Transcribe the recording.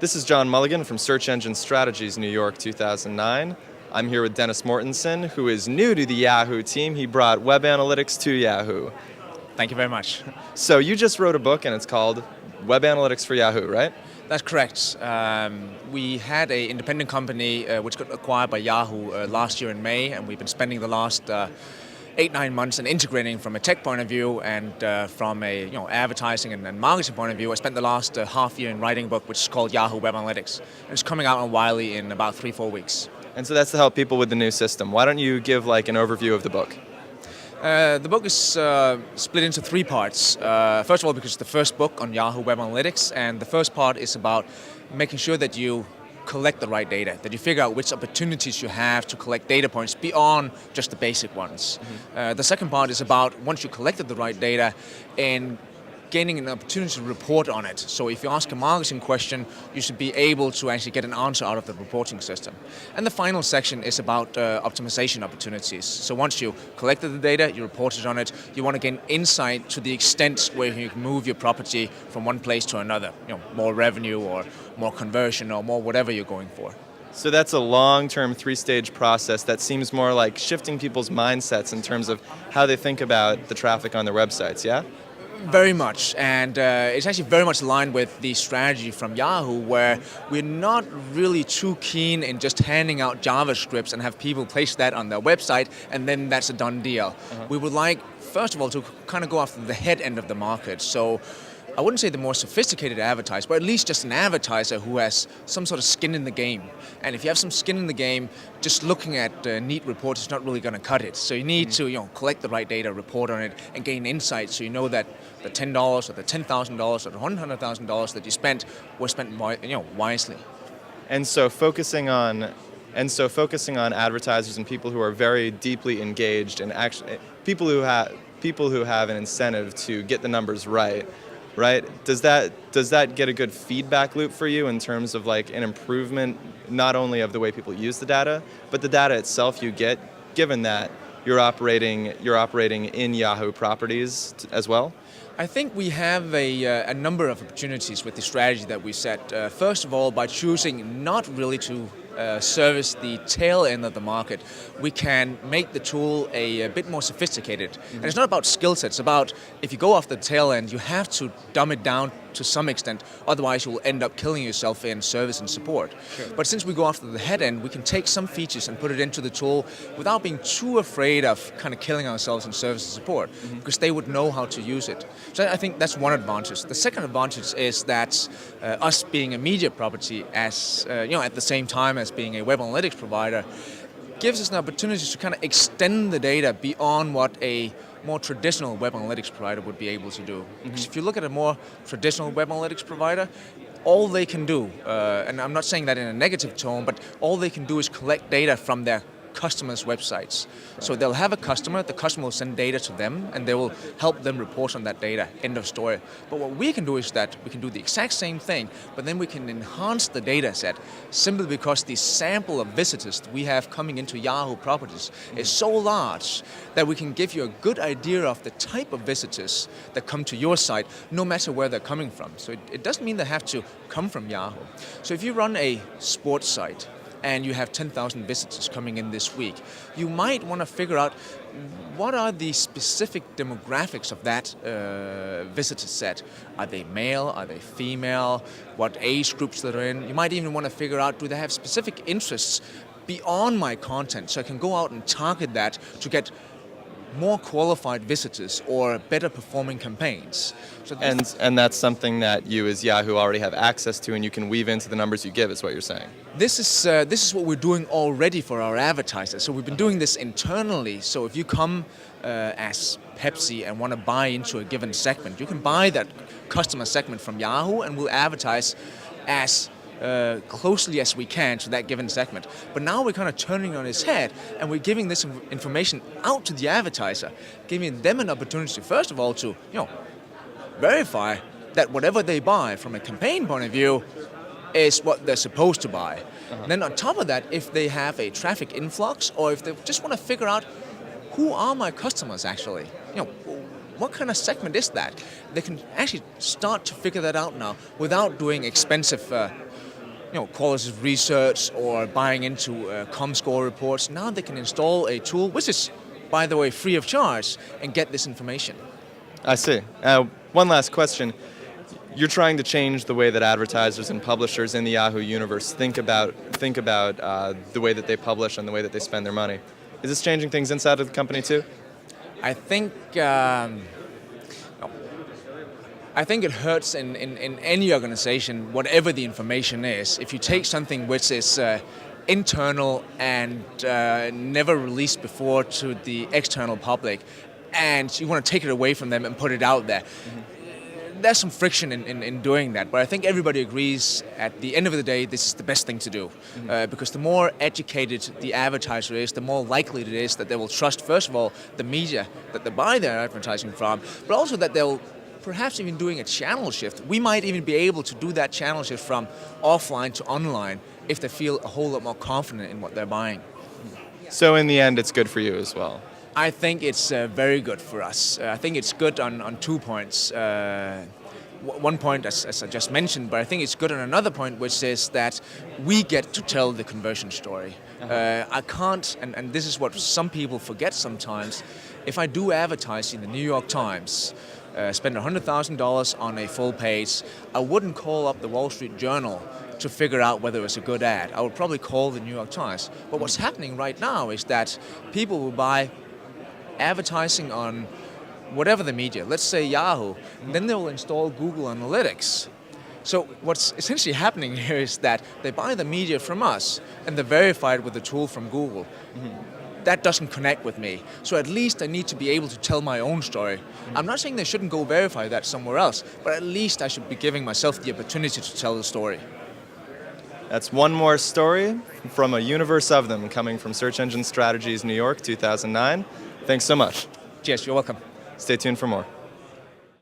This is John Mulligan from Search Engine Strategies New York 2009. I'm here with Dennis Mortensen, who is new to the Yahoo team. He brought Web Analytics to Yahoo. Thank you very much. So you just wrote a book and it's called Web Analytics for Yahoo, right? That's correct. We had an independent company which got acquired by Yahoo last year in May, and we've been spending the last 8-9 months in integrating from a tech point of view and from a advertising and marketing point of view. I spent the last half year in writing a book which is called Yahoo Web Analytics. And it's coming out on Wiley in about 3-4 weeks. And so that's to help people with the new system. Why don't you give like an overview of the book? The book is split into 3 parts. First of all, because it's the first book on Yahoo Web Analytics, and the first part is about making sure that you collect the right data, that you figure out which opportunities you have to collect data points beyond just the basic ones. Mm-hmm. The second part is about once you collected the right data and gaining an opportunity to report on it. So if you ask a marketing question, you should be able to actually get an answer out of the reporting system. And the final section is about optimization opportunities. So once you collected the data, you reported on it, you want to gain insight to the extent where you can move your property from one place to another. More revenue or more conversion or more whatever you're going for. So that's a long-term 3-stage process that seems more like shifting people's mindsets in terms of how they think about the traffic on their websites, yeah? Very much, and it's actually very much aligned with the strategy from Yahoo, where we're not really too keen in just handing out JavaScripts and have people place that on their website and then that's a done deal. Uh-huh. We would like, first of all, to kind of go after the head end of the market. So I wouldn't say the more sophisticated advertiser, but at least just an advertiser who has some sort of skin in the game. And if you have some skin in the game, just looking at neat reports is not really going to cut it. So you need to collect the right data, report on it, and gain insight so you know that the $10 or the $10,000 or the $100,000 that you spent was spent wisely. And so focusing on advertisers and people who are very deeply engaged and actually people who have an incentive to get the numbers right. Right? Does that get a good feedback loop for you in terms of like an improvement not only of the way people use the data, but the data itself you get, given that you're operating in Yahoo properties as well? I think we have a number of opportunities with the strategy that we set. First of all, by choosing not really to service the tail end of the market, we can make the tool a bit more sophisticated. Mm-hmm. And it's not about skill sets, it's about if you go off the tail end, you have to dumb it down to some extent, otherwise you will end up killing yourself in service and support. Sure. But since we go after the head end, we can take some features and put it into the tool without being too afraid of kind of killing ourselves in service and support, because they would know how to use it. So I think that's one advantage. The second advantage is that us being a media property as at the same time as being a web analytics provider gives us an opportunity to kind of extend the data beyond what a more traditional web analytics provider would be able to do. Because if you look at a more traditional web analytics provider, all they can do, and I'm not saying that in a negative tone, but all they can do is collect data from their customers' websites. So they'll have a customer, the customer will send data to them, and they will help them report on that data, end of story. But what we can do is that we can do the exact same thing, but then we can enhance the data set simply because the sample of visitors we have coming into Yahoo properties is so large that we can give you a good idea of the type of visitors that come to your site, no matter where they're coming from. So it doesn't mean they have to come from Yahoo. So if you run a sports site, and you have 10,000 visitors coming in this week, you might want to figure out what are the specific demographics of that visitor set. Are they male? Are they female? What age groups they're in? You might even want to figure out, do they have specific interests beyond my content, so I can go out and target that to get more qualified visitors or better performing campaigns. So and that's something that you as Yahoo already have access to and you can weave into the numbers you give, is what you're saying. This is what we're doing already for our advertisers. So we've been doing this internally. So if you come as Pepsi and want to buy into a given segment, you can buy that customer segment from Yahoo and we'll advertise as closely as we can to that given segment. But now we're kind of turning on its head and we're giving this information out to the advertiser, giving them an opportunity, first of all, to verify that whatever they buy from a campaign point of view is what they're supposed to buy. Uh-huh. Then on top of that, if they have a traffic influx or if they just want to figure out who are my customers actually, what kind of segment is that? They can actually start to figure that out now without doing expensive qualitative research or buying into ComScore reports. Now they can install a tool, which is, by the way, free of charge, and get this information. I see. One last question. You're trying to change the way that advertisers and publishers in the Yahoo universe think about the way that they publish and the way that they spend their money. Is this changing things inside of the company too? I think it hurts in any organization, whatever the information is. If you take something which is internal and never released before to the external public, and you want to take it away from them and put it out there, there's some friction in doing that. But I think everybody agrees at the end of the day this is the best thing to do, because the more educated the advertiser is, the more likely it is that they will trust, first of all, the media that they buy their advertising from, but also that they'll perhaps even doing a channel shift. We might even be able to do that channel shift from offline to online if they feel a whole lot more confident in what they're buying. So in the end, it's good for you as well. I think it's very good for us. I think it's good on 2 points. One point, as I just mentioned, but I think it's good on another point, which is that we get to tell the conversion story. I can't, and this is what some people forget sometimes, if I do advertise in the New York Times, spend $100,000 on a full page, I wouldn't call up the Wall Street Journal to figure out whether it's a good ad. I would probably call the New York Times. But what's happening right now is that people will buy advertising on whatever the media, let's say Yahoo, then they will install Google Analytics. So what's essentially happening here is that they buy the media from us and they're verified with the tool from Google. That doesn't connect with me. So at least I need to be able to tell my own story. I'm not saying they shouldn't go verify that somewhere else, but at least I should be giving myself the opportunity to tell the story. That's one more story from a universe of them coming from Search Engine Strategies New York 2009. Thanks so much. Cheers, you're welcome. Stay tuned for more.